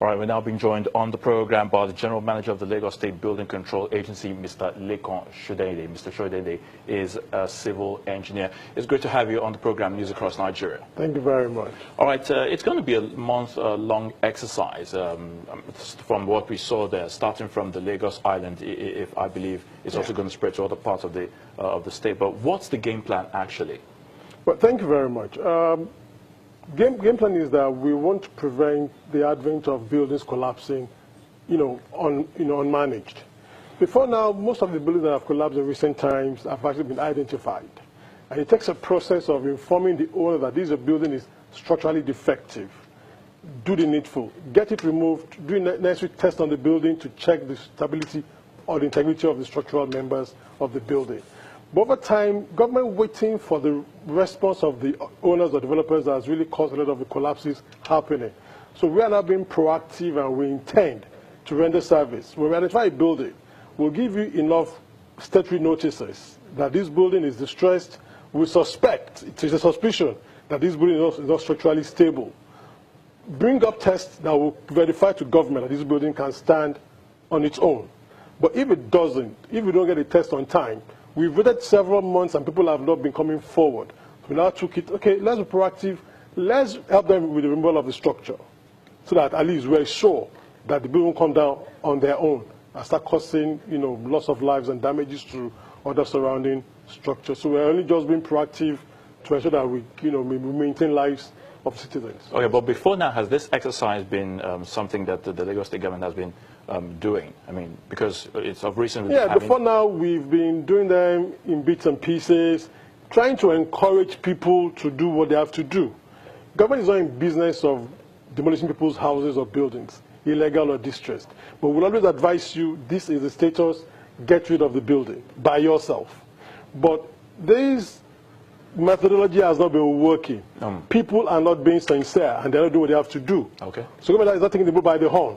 All right, we're now being joined on the program by the General Manager of the Lagos State Building Control Agency, Mr. Lakan Shodeinde. Mr. Shodeinde is a civil engineer. It's great to have you on the program, News Across Nigeria. Thank you very much. All right, it's going to be a month-long exercise from what we saw there, starting from the Lagos Island, if I believe it's also going to spread to other parts of the state. But what's the game plan actually? Well, thank you very much. Game plan is that we want to prevent the advent of buildings collapsing, unmanaged. Before now, most of the buildings that have collapsed in recent times have actually been identified. And it takes a process of informing the owner that this building is structurally defective. Do the needful. Get it removed. Do necessary tests on the building to check the stability or the integrity of the structural members of the building. But over time, government waiting for the response of the owners or developers has really caused a lot of the collapses happening. So we are now being proactive and we intend to render service. When we identify a building, we'll give you enough statutory notices that this building is distressed. We suspect, it is a suspicion, that this building is not structurally stable. Bring up tests that will verify to government that this building can stand on its own. But if it doesn't, if we don't get a test on time, we've waited several months and people have not been coming forward. We now took it, okay, let's be proactive. Let's help them with the removal of the structure so that at least we're sure that the building will come down on their own and start causing, loss of lives and damages to other surrounding structures. So we're only just being proactive to ensure that we maintain lives of citizens. Okay, but before now, has this exercise been something that the Lagos State government has been doing? I mean, because it's of recent... Yeah, before now, we've been doing them in bits and pieces, trying to encourage people to do what they have to do. Government is not in business of demolishing people's houses or buildings, illegal or distressed. But we'll always advise you, this is the status, get rid of the building by yourself. But this methodology has not been working. People are not being sincere and they're not doing what they have to do. Okay. So government is not taking the bull by the horn.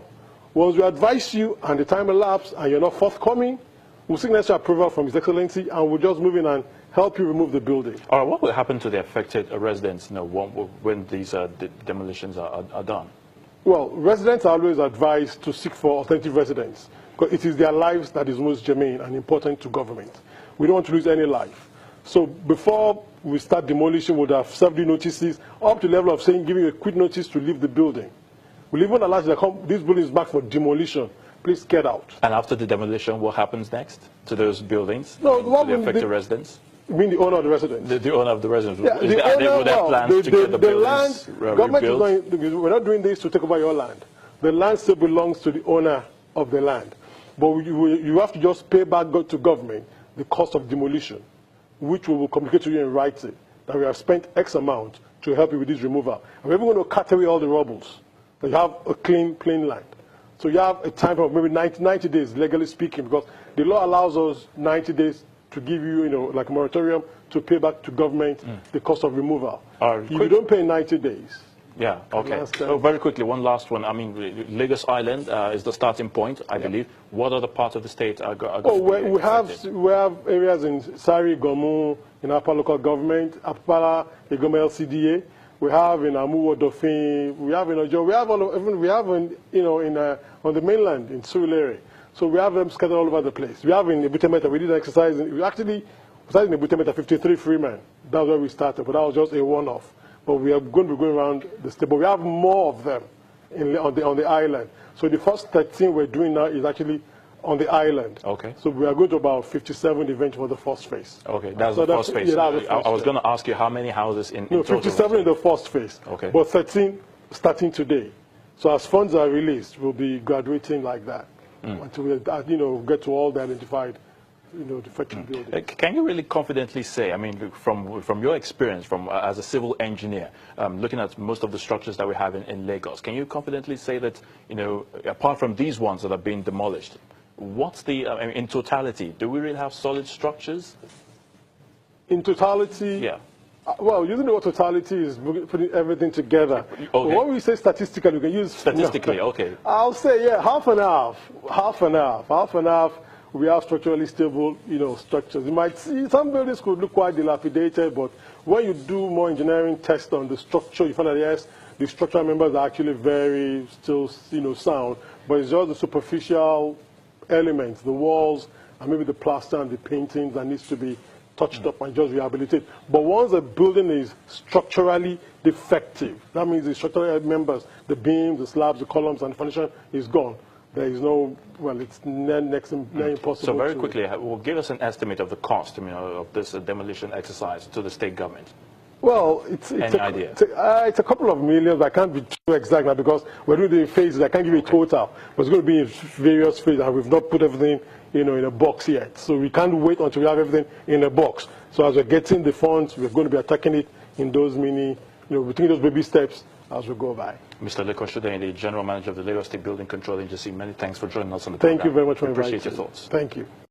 Once we advise you and the time elapses and you're not forthcoming, we'll seek necessary approval from His Excellency and we'll just move in and help you remove the building. All right, what will happen to the affected residents when these demolitions are done? Well, residents are always advised to seek for alternative residence because it is their lives that is most germane and important to government. We don't want to lose any life. So before we start demolition, we would have served you notices up to the level of saying, giving you a quick notice to leave the building. We'll even allow you to this building is marked for demolition. Please get out. And after the demolition, what happens next to those buildings? No, to the affected residents? You mean the owner of the residence? The owner of the residence. Yeah, Would they have plans to get the buildings government is not, we're not doing this to take over your land. The land still belongs to the owner of the land. But you have to just pay back to government the cost of demolition, which we will communicate to you in writing, that we have spent X amount to help you with this removal. And we're even going to cut away all the rubbles, so you have a clean, plain land. So you have a time of maybe 90 days, legally speaking, because the law allows us 90 days to give you, like a moratorium, to pay back to government the cost of removal. If you don't pay in 90 days. Yeah, okay. So very quickly, one last one. I mean, Lagos Island is the starting point, I believe. What other parts of the state are going to be affected? We have areas in Sari, Gomu, in Upper Local Government, Apala, Igome LCDA. We have in Amuwo, Dofin. We have in Ojo. We have on the mainland in Surulere. So we have them scattered all over the place. We have in Ebutemeta. We did an exercise. We actually started in Ebutemeta 53 Freeman. That's where we started, but that was just a one-off. But we are going to be going around the state. But we have more of them on the island. So the first 13 we're doing now is actually on the island. Okay. So we are going to about 57 events for the first phase. Okay, that's the first phase. Yeah, I was going to ask you how many houses in total? 57 in the first phase. Okay. But 13 starting today. So as funds are released, we'll be graduating like that until we get to all the identified defective buildings. Can you really confidently say, I mean, from your experience, as a civil engineer, looking at most of the structures that we have in Lagos, can you confidently say that, apart from these ones that are being demolished, what's the, in totality, do we really have solid structures? In totality? Yeah. Well, using the word totality is putting everything together. Okay. When we say statistically, we can use... Statistically, okay. I'll say, yeah, half and half. Half and half. Half and half, we have structurally stable, structures. You might see some buildings could look quite dilapidated, but when you do more engineering tests on the structure, you find that, yes, the structural members are actually very still, sound, but it's just the superficial elements, the walls, and maybe the plaster and the paintings that needs to be touched up and just rehabilitated. But once a building is structurally defective, that means the structural members, the beams, the slabs, the columns, and the foundation is gone. There is no, well, it's next impossible. So very quickly, will give us an estimate of the cost, of this demolition exercise to the state government. Well, it's a couple of millions, but I can't be too exact now because we're doing the phases. I can't give you a total, but it's going to be in various phases, and we've not put everything, in a box yet. So we can't wait until we have everything in a box. So as we're getting the funds, we're going to be attacking it in those we're taking those baby steps as we go by. Mr. Lakan Shodeinde, the General Manager of the Lagos State Building Control Agency, many thanks for joining us on the program. Thank you very much for inviting me. Appreciate your thoughts. Thank you.